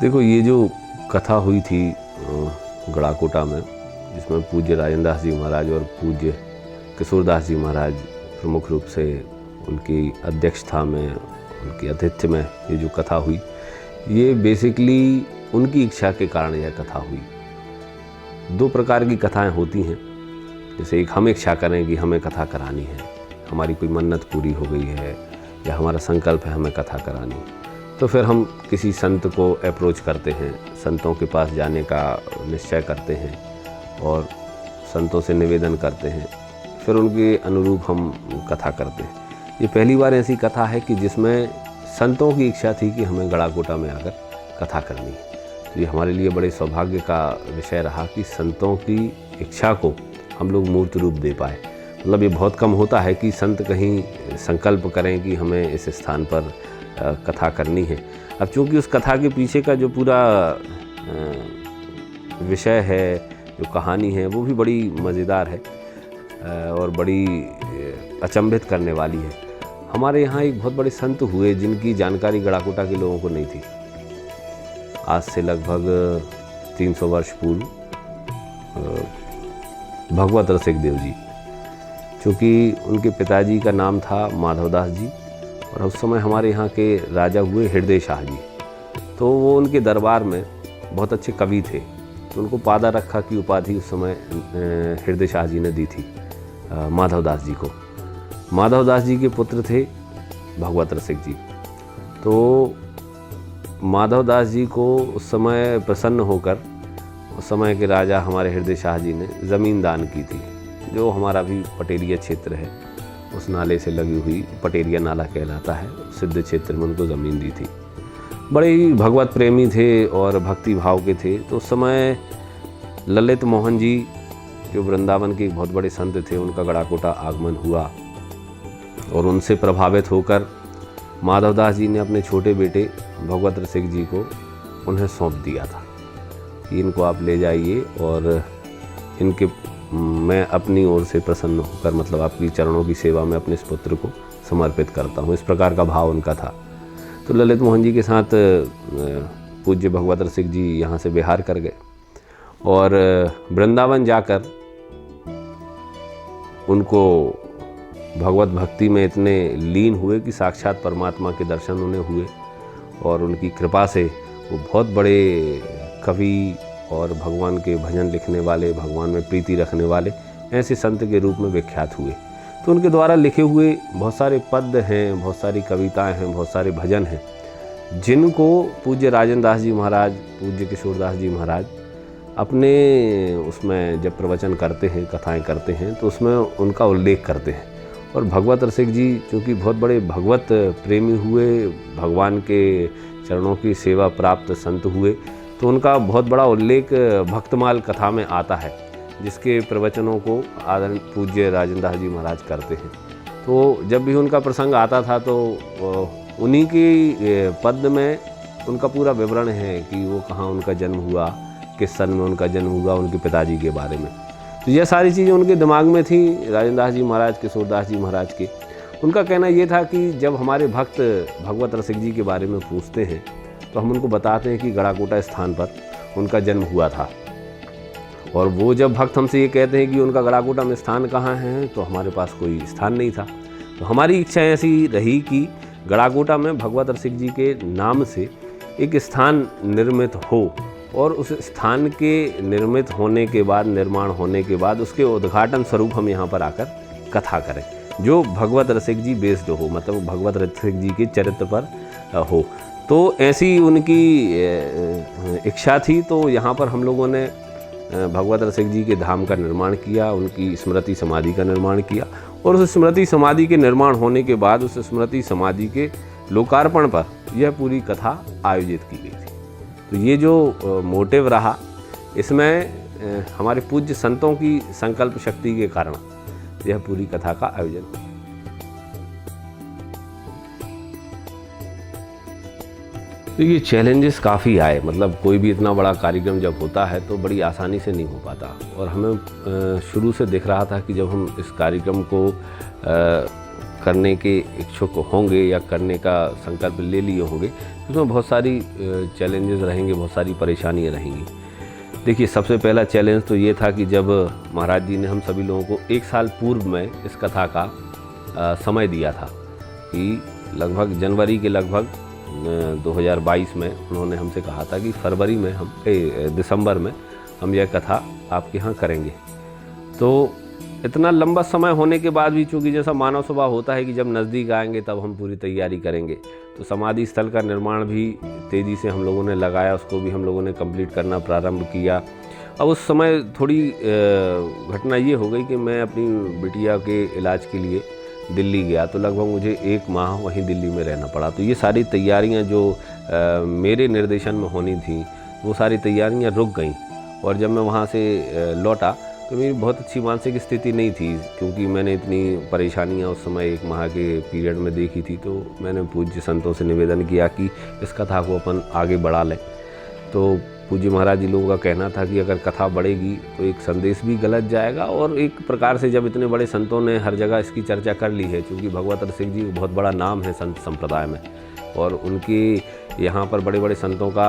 देखो, ये जो कथा हुई थी गड़ाकोटा में, जिसमें पूज्य राजेंद्र दास जी महाराज और पूज्य किशोरदास जी महाराज प्रमुख रूप से उनकी अध्यक्षता में, उनकी आतिथ्य में ये जो कथा हुई, ये बेसिकली उनकी इच्छा के कारण यह कथा हुई। दो प्रकार की कथाएं होती हैं। जैसे एक हम इच्छा करें कि हमें कथा करानी है, हमारी कोई मन्नत पूरी हो गई है या हमारा संकल्प है हमें कथा करानी, तो फिर हम किसी संत को अप्रोच करते हैं, संतों के पास जाने का निश्चय करते हैं और संतों से निवेदन करते हैं, फिर उनके अनुरूप हम कथा करते हैं। ये पहली बार ऐसी कथा है कि जिसमें संतों की इच्छा थी कि हमें गड़ाकोटा में आकर कथा करनी है। तो ये हमारे लिए बड़े सौभाग्य का विषय रहा कि संतों की इच्छा को हम लोग मूर्त रूप दे पाए। मतलब ये बहुत कम होता है कि संत कहीं संकल्प करें कि हमें इस स्थान पर कथा करनी है। अब चूँकि उस कथा के पीछे का जो पूरा विषय है, जो कहानी है, वो भी बड़ी मज़ेदार है और बड़ी अचंभित करने वाली है। हमारे यहाँ एक बहुत बड़े संत हुए जिनकी जानकारी गड़ाकोटा के लोगों को नहीं थी। आज से लगभग 300 वर्ष पूर्व भगवत रसिक देव जी, चूँकि उनके पिताजी का नाम था माधवदास जी और उस समय हमारे यहाँ के राजा हुए हृदय शाह जी, तो वो उनके दरबार में बहुत अच्छे कवि थे, तो उनको पादा रखा की उपाधि उस समय हृदय शाह जी ने दी थी माधवदास जी को। माधवदास जी के पुत्र थे भगवत रसिक जी। तो माधवदास जी को उस समय प्रसन्न होकर उस समय के राजा हमारे हृदय शाह जी ने ज़मीन दान की थी, जो हमारा भी पटेरिया क्षेत्र है, उस नाले से लगी हुई पटेरिया नाला कहलाता है, सिद्ध क्षेत्र में उनको ज़मीन दी थी। बड़े ही भगवत प्रेमी थे और भक्ति भाव के थे। तो उस समय ललित मोहन जी, जो वृंदावन के एक बहुत बड़े संत थे, उनका गड़ाकोटा आगमन हुआ और उनसे प्रभावित होकर माधवदास जी ने अपने छोटे बेटे भगवत रसिक जी को उन्हें सौंप दिया था कि इनको आप ले जाइए और इनके मैं अपनी ओर से प्रसन्न होकर, मतलब आपकी चरणों की सेवा में अपने इस पुत्र को समर्पित करता हूँ। इस प्रकार का भाव उनका था। तो ललित मोहन जी के साथ पूज्य भगवत रसिक जी यहाँ से बिहार कर गए और वृंदावन जाकर उनको भगवत भक्ति में इतने लीन हुए कि साक्षात परमात्मा के दर्शन उन्हें हुए और उनकी कृपा से वो बहुत बड़े कवि और भगवान के भजन लिखने वाले, भगवान में प्रीति रखने वाले ऐसे संत के रूप में विख्यात हुए। तो उनके द्वारा लिखे हुए बहुत सारे पद्य हैं, बहुत सारी कविताएं हैं, बहुत सारे भजन हैं, जिनको पूज्य राजेंद्र दास जी महाराज, पूज्य किशोरदास जी महाराज अपने उसमें जब प्रवचन करते हैं, कथाएं करते हैं, तो उसमें उनका उल्लेख करते हैं। और भगवत रसिक जी चूँकि बहुत बड़े भगवत प्रेमी हुए, भगवान के चरणों की सेवा प्राप्त संत हुए, तो उनका बहुत बड़ा उल्लेख भक्तमाल कथा में आता है, जिसके प्रवचनों को आदरणीय पूज्य राजेंद्र दास जी महाराज करते हैं। तो जब भी उनका प्रसंग आता था तो उन्हीं के पद में उनका पूरा विवरण है कि वो कहाँ उनका जन्म हुआ, किस सन में उनका जन्म हुआ, उनके पिताजी के बारे में। तो यह सारी चीज़ें उनके दिमाग में थी, राजेंद्र दास जी महाराज, किशोरदास जी महाराज के। उनका कहना ये था कि जब हमारे भक्त भगवत रसिक जी के बारे में पूछते हैं तो हम उनको बताते हैं कि गड़ाकोटा स्थान पर उनका जन्म हुआ था, और वो जब भक्त हमसे ये कहते हैं कि उनका गड़ाकोटा में स्थान कहाँ है, तो हमारे पास कोई स्थान नहीं था। तो हमारी इच्छा ऐसी रही कि गड़ाकोटा में भगवत रसिक जी के नाम से एक स्थान निर्मित हो और उस स्थान के निर्मित होने के बाद, निर्माण होने के बाद उसके उद्घाटन स्वरूप हम यहाँ पर आकर कथा करें, जो भगवत रसिक जी बेस्ड हो, मतलब भगवत रसिक जी के चरित्र पर हो। तो ऐसी उनकी इच्छा थी। तो यहाँ पर हम लोगों ने भगवत रसिक जी के धाम का निर्माण किया, उनकी स्मृति समाधि का निर्माण किया, और उस स्मृति समाधि के निर्माण होने के बाद उस स्मृति समाधि के लोकार्पण पर यह पूरी कथा आयोजित की गई थी। तो ये जो मोटिव रहा, इसमें हमारे पूज्य संतों की संकल्प शक्ति के कारण यह पूरी कथा का आयोजन हुआ। तो ये चैलेंजेस काफ़ी आए, मतलब कोई भी इतना बड़ा कार्यक्रम जब होता है तो बड़ी आसानी से नहीं हो पाता। और हमें शुरू से दिख रहा था कि जब हम इस कार्यक्रम को करने के इच्छुक होंगे या करने का संकल्प ले लिए होंगे, उसमें बहुत सारी चैलेंजेस रहेंगे, बहुत सारी परेशानियाँ रहेंगी। देखिए, सबसे पहला चैलेंज तो ये था कि जब महाराज जी ने हम सभी लोगों को 1 साल पूर्व में इस कथा का समय दिया था कि लगभग जनवरी के लगभग 2022 में उन्होंने हमसे कहा था कि फरवरी में दिसंबर में हम यह कथा आपके यहाँ करेंगे। तो इतना लंबा समय होने के बाद भी, चूँकि जैसा मानव स्वभाव होता है कि जब नज़दीक आएंगे तब हम पूरी तैयारी करेंगे, तो समाधि स्थल का निर्माण भी तेज़ी से हम लोगों ने लगाया, उसको भी हम लोगों ने कंप्लीट करना प्रारंभ किया। अब उस समय थोड़ी घटना ये हो गई कि मैं अपनी बिटिया के इलाज के लिए दिल्ली गया, तो लगभग मुझे 1 माह वहीं दिल्ली में रहना पड़ा। तो ये सारी तैयारियां जो मेरे निर्देशन में होनी थी, वो सारी तैयारियां रुक गईं। और जब मैं वहाँ से लौटा तो मेरी बहुत अच्छी मानसिक स्थिति नहीं थी, क्योंकि मैंने इतनी परेशानियां उस समय 1 माह के पीरियड में देखी थी। तो मैंने पूज्य संतों से निवेदन किया कि इस कथा को अपन आगे बढ़ा लें। तो पूज्य महाराज जी लोगों का कहना था कि अगर कथा बढ़ेगी तो एक संदेश भी गलत जाएगा, और एक प्रकार से जब इतने बड़े संतों ने हर जगह इसकी चर्चा कर ली है, क्योंकि भगवत सिंह जी बहुत बड़ा नाम है संत संप्रदाय में, और उनके यहाँ पर बड़े बड़े संतों का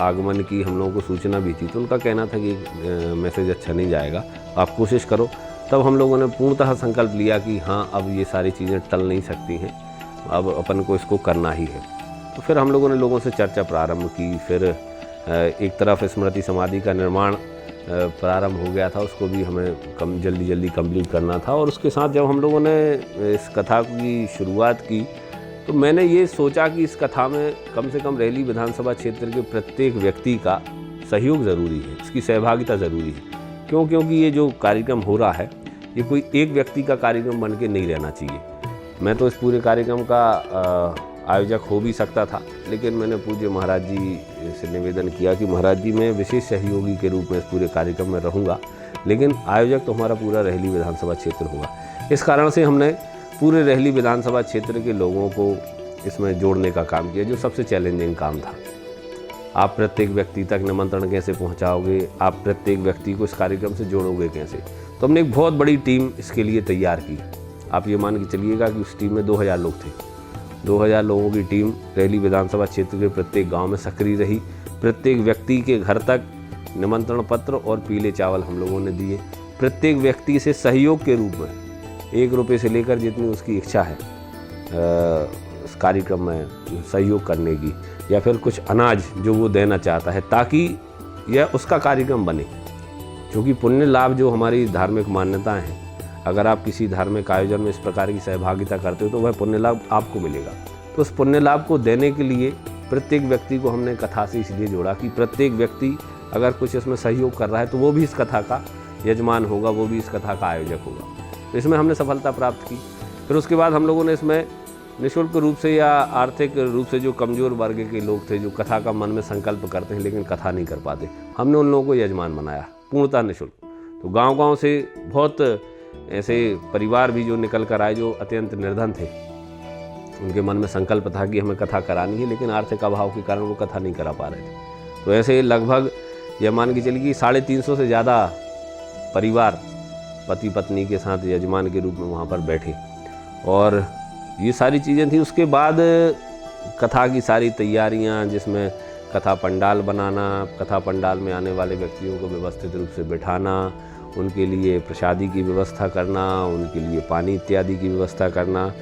आगमन की हम लोगों को सूचना भी थी, तो उनका कहना था कि मैसेज अच्छा नहीं जाएगा, आप कोशिश करो। तब हम लोगों ने पूर्णतः संकल्प लिया कि हाँ, अब ये सारी चीज़ें टल नहीं सकती हैं, अब अपन को इसको करना ही है। तो फिर हम लोगों ने लोगों से चर्चा प्रारंभ की। फिर एक तरफ स्मृति समाधि का निर्माण प्रारंभ हो गया था, उसको भी हमें जल्दी कंप्लीट करना था। और उसके साथ जब हम लोगों ने इस कथा की शुरुआत की, तो मैंने ये सोचा कि इस कथा में कम से कम रेली विधानसभा क्षेत्र के प्रत्येक व्यक्ति का सहयोग ज़रूरी है, इसकी सहभागिता ज़रूरी है। क्योंकि ये जो कार्यक्रम हो रहा है, ये कोई एक व्यक्ति का कार्यक्रम बन के नहीं रहना चाहिए। मैं तो इस पूरे कार्यक्रम का आयोजक हो भी सकता था, लेकिन मैंने पूज्य महाराज जी से निवेदन किया कि महाराज जी, मैं विशेष सहयोगी के रूप में इस पूरे कार्यक्रम में रहूँगा, लेकिन आयोजक तो हमारा पूरा रेहली विधानसभा क्षेत्र होगा। इस कारण से हमने पूरे रेहली विधानसभा क्षेत्र के लोगों को इसमें जोड़ने का काम किया, जो सबसे चैलेंजिंग काम था। आप प्रत्येक व्यक्ति तक निमंत्रण कैसे पहुंचाओगे, आप प्रत्येक व्यक्ति को इस कार्यक्रम से जोड़ोगे कैसे। तो हमने एक बहुत बड़ी टीम इसके लिए तैयार की। आप ये मान के चलिएगा कि उस टीम में 2000 लोग थे। 2000 लोगों की टीम रेहली विधानसभा क्षेत्र के प्रत्येक गांव में सक्रिय रही। प्रत्येक व्यक्ति के घर तक निमंत्रण पत्र और पीले चावल हम लोगों ने दिए। प्रत्येक व्यक्ति से सहयोग के रूप में 1 रुपये से लेकर जितनी उसकी इच्छा है इस कार्यक्रम में सहयोग करने की, या फिर कुछ अनाज जो वो देना चाहता है, ताकि यह उसका कार्यक्रम बने। क्योंकि पुण्य लाभ जो हमारी धार्मिक मान्यताएं हैं, अगर आप किसी धार्मिक आयोजन में इस प्रकार की सहभागिता करते हो तो वह पुण्य लाभ आपको मिलेगा। तो उस पुण्य लाभ को देने के लिए प्रत्येक व्यक्ति को हमने कथा से इसलिए जोड़ा कि प्रत्येक व्यक्ति अगर कुछ इसमें सहयोग कर रहा है तो वो भी इस कथा का यजमान होगा, वो भी इस कथा का आयोजक होगा। तो इसमें हमने सफलता प्राप्त की। फिर उसके बाद हम लोगों ने इसमें निःशुल्क रूप से या आर्थिक रूप से जो कमज़ोर वर्ग के लोग थे, जो कथा का मन में संकल्प करते हैं लेकिन कथा नहीं कर पाते, हमने उन लोगों को यजमान बनाया पूर्णतः निःशुल्क। तो गांव-गांव से बहुत ऐसे परिवार भी जो निकल कर आए, जो अत्यंत निर्धन थे, उनके मन में संकल्प था कि हमें कथा करानी है, लेकिन आर्थिक अभाव के कारण वो कथा नहीं करा पा रहे थे। तो ऐसे लगभग यह मान के चलिए कि 350 से ज़्यादा परिवार पति पत्नी के साथ यजमान के रूप में वहाँ पर बैठे, और ये सारी चीज़ें थी। उसके बाद कथा की सारी तैयारियाँ, जिसमें कथा पंडाल बनाना, कथा पंडाल में आने वाले व्यक्तियों को व्यवस्थित रूप से बिठाना, उनके लिए प्रसादी की व्यवस्था करना, उनके लिए पानी इत्यादि की व्यवस्था करना।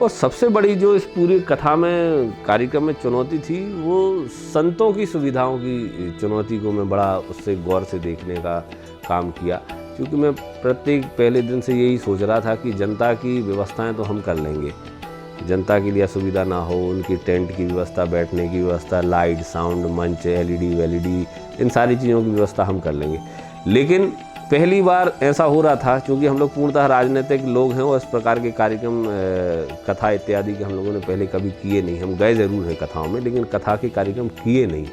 और सबसे बड़ी जो इस पूरी कथा में कार्यक्रम में चुनौती थी, वो संतों की सुविधाओं की चुनौती को मैं बड़ा उससे गौर से देखने का काम किया। क्योंकि मैं प्रत्येक पहले दिन से यही सोच रहा था कि जनता की व्यवस्थाएं तो हम कर लेंगे, जनता के लिए असुविधा ना हो, उनकी टेंट की व्यवस्था, बैठने की व्यवस्था, लाइट, साउंड, मंच, LED, वेलिडी, इन सारी चीज़ों की व्यवस्था हम कर लेंगे। लेकिन पहली बार ऐसा हो रहा था, क्योंकि हम लोग पूर्णतः राजनीतिक लोग हैं और इस प्रकार के कार्यक्रम कथा इत्यादि के हम लोगों ने पहले कभी किए नहीं। हम गए ज़रूर हैं कथाओं में, लेकिन कथा के कार्यक्रम किए नहीं।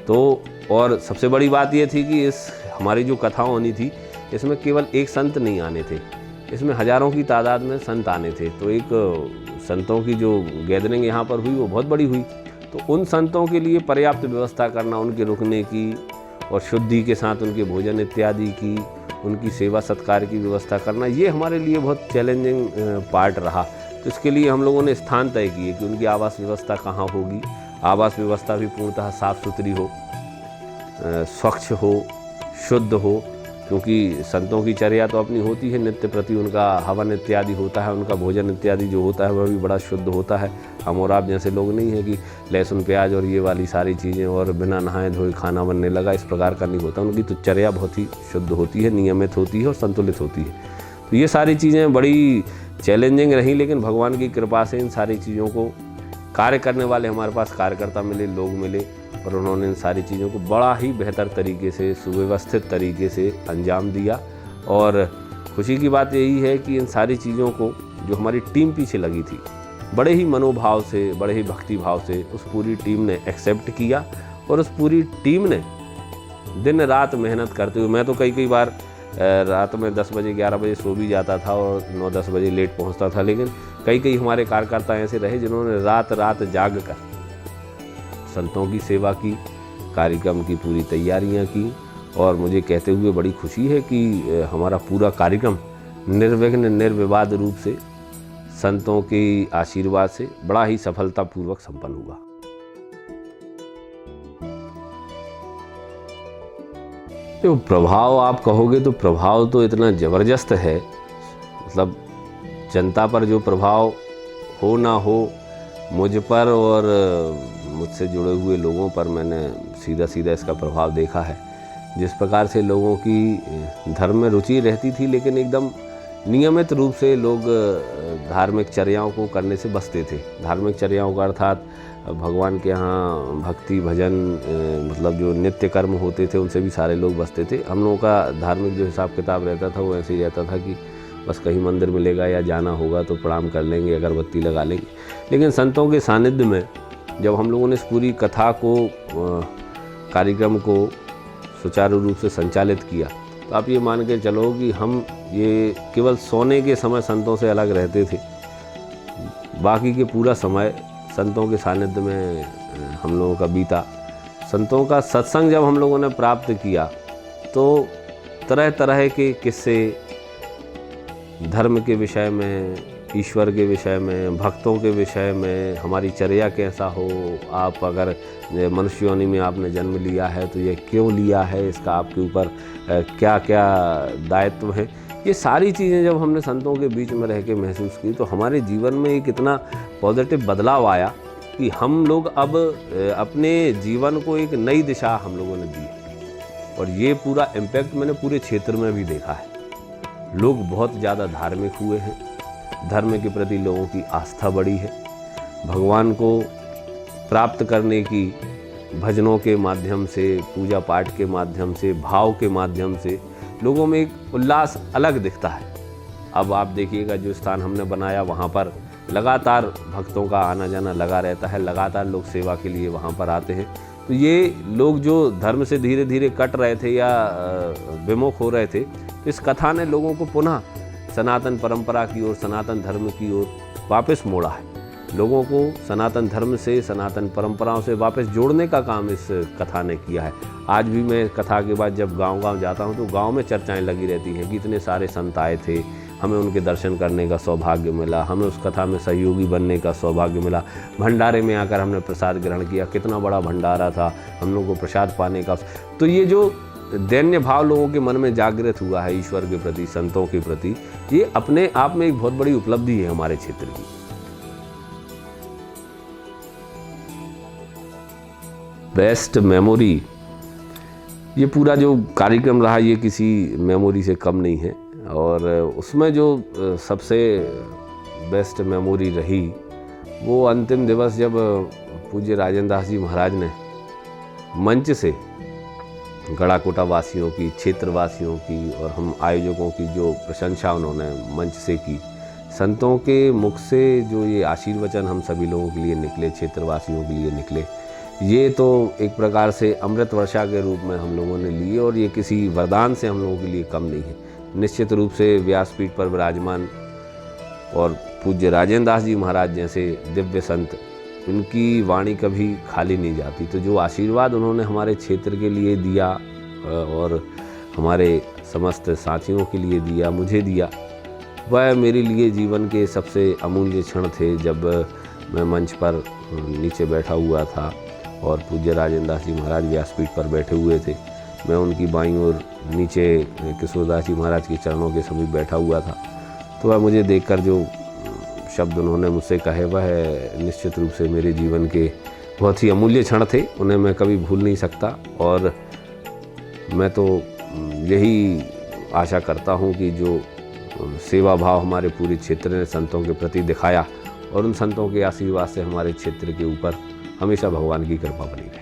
तो और सबसे बड़ी बात ये थी कि इस हमारी जो कथा होनी थी, इसमें केवल एक संत नहीं आने थे, इसमें हज़ारों की तादाद में संत आने थे। तो एक संतों की जो गैदरिंग यहाँ पर हुई वो बहुत बड़ी हुई। तो उन संतों के लिए पर्याप्त व्यवस्था करना, उनके रुकने की और शुद्धि के साथ उनके भोजन इत्यादि की, उनकी सेवा सत्कार की व्यवस्था करना, ये हमारे लिए बहुत चैलेंजिंग पार्ट रहा। तो इसके लिए हम लोगों ने स्थान तय किए कि उनकी आवास व्यवस्था कहाँ होगी। आवास व्यवस्था भी पूर्णतः साफ़ सुथरी हो, स्वच्छ हो, शुद्ध हो, क्योंकि संतों की चर्या तो अपनी होती है, नित्य प्रति उनका हवन इत्यादि होता है, उनका भोजन इत्यादि जो होता है वह भी बड़ा शुद्ध होता है। हम और आप जैसे लोग नहीं है कि लहसुन प्याज और ये वाली सारी चीज़ें और बिना नहाए धोए खाना बनने लगा, इस प्रकार का नहीं होता। उनकी तो चर्या बहुत ही शुद्ध होती है, नियमित होती है और संतुलित होती है। तो ये सारी चीज़ें बड़ी चैलेंजिंग रहीं, लेकिन भगवान की कृपा से इन सारी चीज़ों को कार्य करने वाले हमारे पास कार्यकर्ता मिले, लोग मिले, और उन्होंने इन सारी चीज़ों को बड़ा ही बेहतर तरीके से, सुव्यवस्थित तरीके से अंजाम दिया। और खुशी की बात यही है कि इन सारी चीज़ों को जो हमारी टीम पीछे लगी थी, बड़े ही मनोभाव से, बड़े ही भक्ति भाव से उस पूरी टीम ने एक्सेप्ट किया, और उस पूरी टीम ने दिन रात मेहनत करते हुए, मैं तो कई बार रात में 10 बजे 11 बजे सो भी जाता था और 9-10 बजे लेट पहुंचता था, लेकिन कई हमारे कार्यकर्ता ऐसे रहे जिन्होंने रात जाग कर संतों की सेवा की, कार्यक्रम की पूरी तैयारियां की। और मुझे कहते हुए बड़ी खुशी है कि हमारा पूरा कार्यक्रम निर्विघ्न निर्विवाद रूप से संतों के आशीर्वाद से बड़ा ही सफलतापूर्वक संपन्न हुआ। जो प्रभाव आप कहोगे तो प्रभाव तो इतना ज़बरदस्त है, मतलब जनता पर जो प्रभाव हो ना हो, मुझ पर और मुझसे जुड़े हुए लोगों पर मैंने सीधा इसका प्रभाव देखा है। जिस प्रकार से लोगों की धर्म में रुचि रहती थी, लेकिन एकदम नियमित रूप से लोग धार्मिक चर्याओं को करने से बचते थे। धार्मिक चर्याओं का अर्थात भगवान के यहाँ भक्ति भजन, मतलब जो नित्य कर्म होते थे उनसे भी सारे लोग बचते थे। हम लोगों का धार्मिक जो हिसाब किताब रहता था वो ऐसे ही रहता था कि बस कहीं मंदिर मिलेगा या जाना होगा तो प्रणाम कर लेंगे, अगरबत्ती लगा लेंगे। लेकिन संतों के सानिध्य में जब हम लोगों ने इस पूरी कथा को, कार्यक्रम को सुचारू रूप से संचालित किया, तो आप ये मान के चलो कि हम ये केवल सोने के समय संतों से अलग रहते थे, बाकी के पूरा समय संतों के सानिध्य में हम लोगों का बीता। संतों का सत्संग जब हम लोगों ने प्राप्त किया तो तरह तरह के किस्से, धर्म के विषय में, ईश्वर के विषय में, भक्तों के विषय में, हमारी चर्या कैसा हो, आप अगर मनुष्य योनि में आपने जन्म लिया है तो ये क्यों लिया है, इसका आपके ऊपर क्या क्या दायित्व है, ये सारी चीज़ें जब हमने संतों के बीच में रह के महसूस की तो हमारे जीवन में एक इतना पॉजिटिव बदलाव आया कि हम लोग अब अपने जीवन को एक नई दिशा हम लोगों ने दी। और ये पूरा इम्पैक्ट मैंने पूरे क्षेत्र में भी देखा है। लोग बहुत ज़्यादा धार्मिक हुए हैं, धर्म के प्रति लोगों की आस्था बढ़ी है, भगवान को प्राप्त करने की भजनों के माध्यम से, पूजा पाठ के माध्यम से, भाव के माध्यम से लोगों में एक उल्लास अलग दिखता है। अब आप देखिएगा जो स्थान हमने बनाया वहाँ पर लगातार भक्तों का आना जाना लगा रहता है, लगातार लोग सेवा के लिए वहाँ पर आते हैं। तो ये लोग जो धर्म से धीरे धीरे कट रहे थे या विमुख हो रहे थे, तो इस कथा ने लोगों को पुनः सनातन परंपरा की ओर, सनातन धर्म की ओर वापस मोड़ा है। लोगों को सनातन धर्म से, सनातन परंपराओं से वापस जोड़ने का काम इस कथा ने किया है। आज भी मैं कथा के बाद जब गांव-गांव जाता हूं तो गांव में चर्चाएं लगी रहती हैं कि इतने सारे संत आए थे, हमें उनके दर्शन करने का सौभाग्य मिला, हमें उस कथा में सहयोगी बनने का सौभाग्य मिला, भंडारे में आकर हमने प्रसाद ग्रहण किया, कितना बड़ा भंडारा था, हम लोगों को प्रसाद पाने का। तो ये जो दैन्य भाव लोगों के मन में जागृत हुआ है ईश्वर के प्रति, संतों के प्रति, ये अपने आप में एक बहुत बड़ी उपलब्धि है हमारे क्षेत्र की। बेस्ट मेमोरी, ये पूरा जो कार्यक्रम रहा ये किसी मेमोरी से कम नहीं है। और उसमें जो सबसे बेस्ट मेमोरी रही वो अंतिम दिवस जब पूज्य राजेंद्र दास जी महाराज ने मंच से गढ़ाकोटा वासियों की, क्षेत्रवासियों की और हम आयोजकों की जो प्रशंसा उन्होंने मंच से की, संतों के मुख से जो ये आशीर्वचन हम सभी लोगों के लिए निकले, क्षेत्रवासियों के लिए निकले, ये तो एक प्रकार से अमृत वर्षा के रूप में हम लोगों ने लिए और ये किसी वरदान से हम लोगों के लिए कम नहीं है। निश्चित रूप से व्यासपीठ पर विराजमान और पूज्य राजेंद्र दास जी महाराज जैसे दिव्य संत, उनकी वाणी कभी खाली नहीं जाती। तो जो आशीर्वाद उन्होंने हमारे क्षेत्र के लिए दिया और हमारे समस्त साथियों के लिए दिया, मुझे दिया, वह मेरे लिए जीवन के सबसे अमूल्य क्षण थे, जब मैं मंच पर नीचे बैठा हुआ था और पूज्य राजेंद्र दास जी महाराज व्यासपीठ पर बैठे हुए थे। मैं उनकी बाईं ओर नीचे किशोरदास जी महाराज के चरणों के समीप बैठा हुआ था। तो वह मुझे देखकर जो शब्द उन्होंने मुझसे कहे, वह निश्चित रूप से मेरे जीवन के बहुत ही अमूल्य क्षण थे, उन्हें मैं कभी भूल नहीं सकता। और मैं तो यही आशा करता हूँ कि जो सेवा भाव हमारे पूरे क्षेत्र ने संतों के प्रति दिखाया, और उन संतों के आशीर्वाद से हमारे क्षेत्र के ऊपर हमेशा भगवान की कृपा बनी रहे।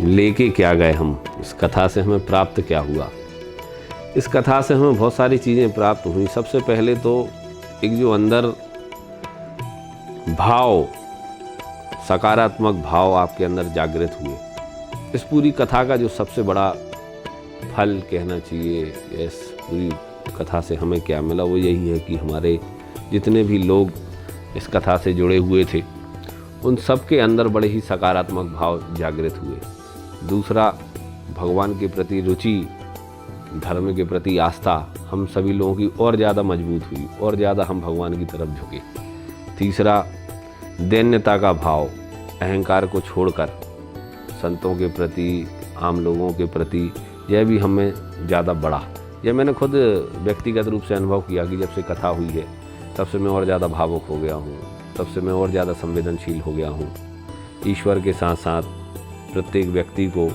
लेके क्या गए हम, इस कथा से हमें प्राप्त क्या हुआ? इस कथा से हमें बहुत सारी चीज़ें प्राप्त हुई। सबसे पहले तो एक जो अंदर भाव, सकारात्मक भाव आपके अंदर जागृत हुए। इस पूरी कथा का जो सबसे बड़ा फल कहना चाहिए, इस पूरी कथा से हमें क्या मिला, वो यही है कि हमारे जितने भी लोग इस कथा से जुड़े हुए थे, उन सब के अंदर बड़े ही सकारात्मक भाव जागृत हुए। दूसरा, भगवान के प्रति रुचि, धर्म के प्रति आस्था हम सभी लोगों की और ज़्यादा मजबूत हुई, और ज़्यादा हम भगवान की तरफ झुके। तीसरा, दैन्यता का भाव, अहंकार को छोड़कर संतों के प्रति, आम लोगों के प्रति, यह भी हमें ज़्यादा बढ़ा। यह मैंने खुद व्यक्तिगत रूप से अनुभव किया कि जब से कथा हुई है, तब से मैं और ज़्यादा भावुक हो गया हूँ, तब से मैं और ज़्यादा संवेदनशील हो गया हूँ। ईश्वर के साथ साथ प्रत्येक व्यक्ति को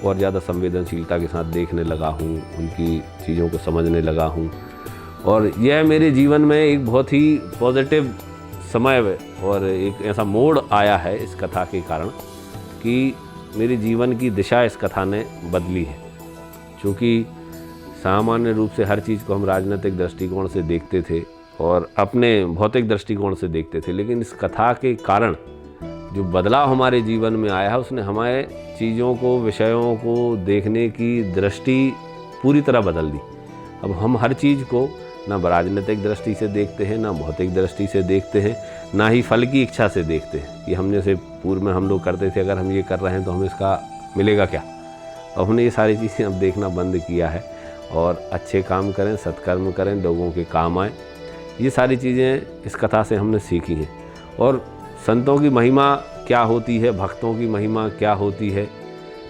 और ज़्यादा संवेदनशीलता के साथ देखने लगा हूँ, उनकी चीज़ों को समझने लगा हूँ। और यह मेरे जीवन में एक बहुत ही पॉजिटिव समय और एक ऐसा मोड़ आया है इस कथा के कारण कि मेरे जीवन की दिशा इस कथा ने बदली है। क्योंकि सामान्य रूप से हर चीज़ को हम राजनीतिक दृष्टिकोण से देखते थे और अपने भौतिक दृष्टिकोण से देखते थे, लेकिन इस कथा के कारण जो बदलाव हमारे जीवन में आया है, उसने हमारे चीज़ों को, विषयों को देखने की दृष्टि पूरी तरह बदल दी। अब हम हर चीज़ को ना राजनीतिक दृष्टि से देखते हैं, ना भौतिक दृष्टि से देखते हैं, ना ही फल की इच्छा से देखते हैं कि हम जैसे पूर्व में हम लोग करते थे, अगर हम ये कर रहे हैं तो हमें इसका मिलेगा क्या। अब हमने ये सारी चीज़ें अब देखना बंद किया है और अच्छे काम करें, सत्कर्म करें, लोगों के काम आए। ये सारी चीज़ें इस कथा से हमने सीखी हैं। और संतों की महिमा क्या होती है, भक्तों की महिमा क्या होती है,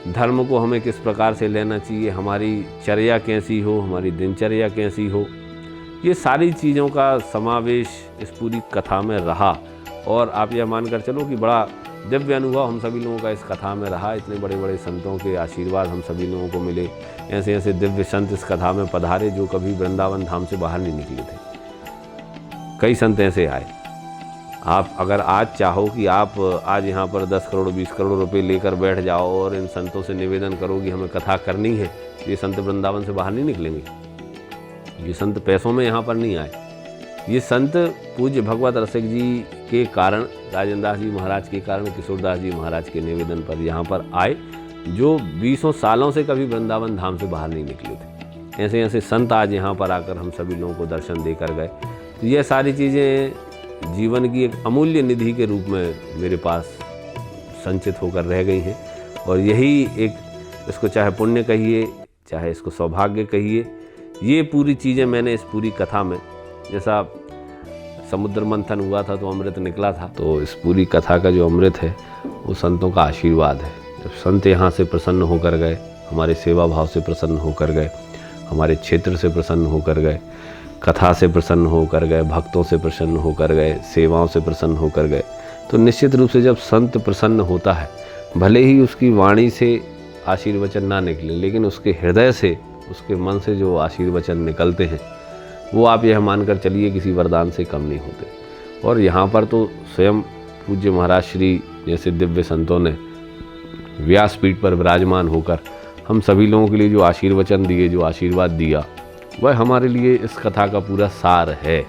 धर्म को हमें किस प्रकार से लेना चाहिए, हमारी चर्या कैसी हो, हमारी दिनचर्या कैसी हो, ये सारी चीज़ों का समावेश इस पूरी कथा में रहा। और आप यह मानकर चलो कि बड़ा दिव्य अनुभव हम सभी लोगों का इस कथा में रहा। इतने बड़े बड़े संतों के आशीर्वाद हम सभी लोगों को मिले। ऐसे ऐसे दिव्य संत इस कथा में पधारे जो कभी वृंदावन धाम से बाहर नहीं निकले थे। कई संत ऐसे आए। आप अगर आज चाहो कि आप आज यहाँ पर 10 करोड़ 20 करोड़ रुपए लेकर बैठ जाओ और इन संतों से निवेदन करो कि हमें कथा करनी है, ये संत वृंदावन से बाहर नहीं निकलेंगे। ये संत पैसों में यहाँ पर नहीं आए। ये संत पूज्य भगवत रसिक जी के कारण, राजेंद्र दास जी महाराज के कारण, किशोरदास जी महाराज के निवेदन पर यहाँ पर आए, जो 20 सालों से कभी वृंदावन धाम से बाहर नहीं निकले थे। ऐसे ऐसे संत आज यहाँ पर आकर हम सभी लोगों को दर्शन देकर गए। तो ये सारी चीज़ें जीवन की एक अमूल्य निधि के रूप में मेरे पास संचित होकर रह गई हैं। और यही एक, इसको चाहे पुण्य कहिए, चाहे इसको सौभाग्य कहिए, ये पूरी चीज़ें मैंने इस पूरी कथा में, जैसा समुद्र मंथन हुआ था तो अमृत निकला था, तो इस पूरी कथा का जो अमृत है वो संतों का आशीर्वाद है। जब संत यहाँ से प्रसन्न होकर गए, हमारे सेवा भाव से प्रसन्न होकर गए, हमारे क्षेत्र से प्रसन्न होकर गए, कथा से प्रसन्न होकर गए, भक्तों से प्रसन्न होकर गए, सेवाओं से प्रसन्न होकर गए, तो निश्चित रूप से जब संत प्रसन्न होता है, भले ही उसकी वाणी से आशीर्वचन ना निकले, लेकिन उसके हृदय से, उसके मन से जो आशीर्वचन निकलते हैं वो आप यह मानकर चलिए किसी वरदान से कम नहीं होते। और यहाँ पर तो स्वयं पूज्य महाराज श्री जैसे दिव्य संतों ने व्यासपीठ पर विराजमान होकर हम सभी लोगों के लिए जो आशीर्वचन दिए, जो आशीर्वाद दिया, वह हमारे लिए इस कथा का पूरा सार है।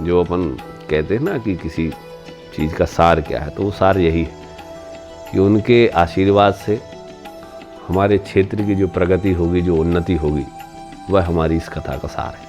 जो अपन कहते हैं ना कि किसी चीज़ का सार क्या है, तो वो सार यही है कि उनके आशीर्वाद से हमारे क्षेत्र की जो प्रगति होगी, जो उन्नति होगी, वह हमारी इस कथा का सार है।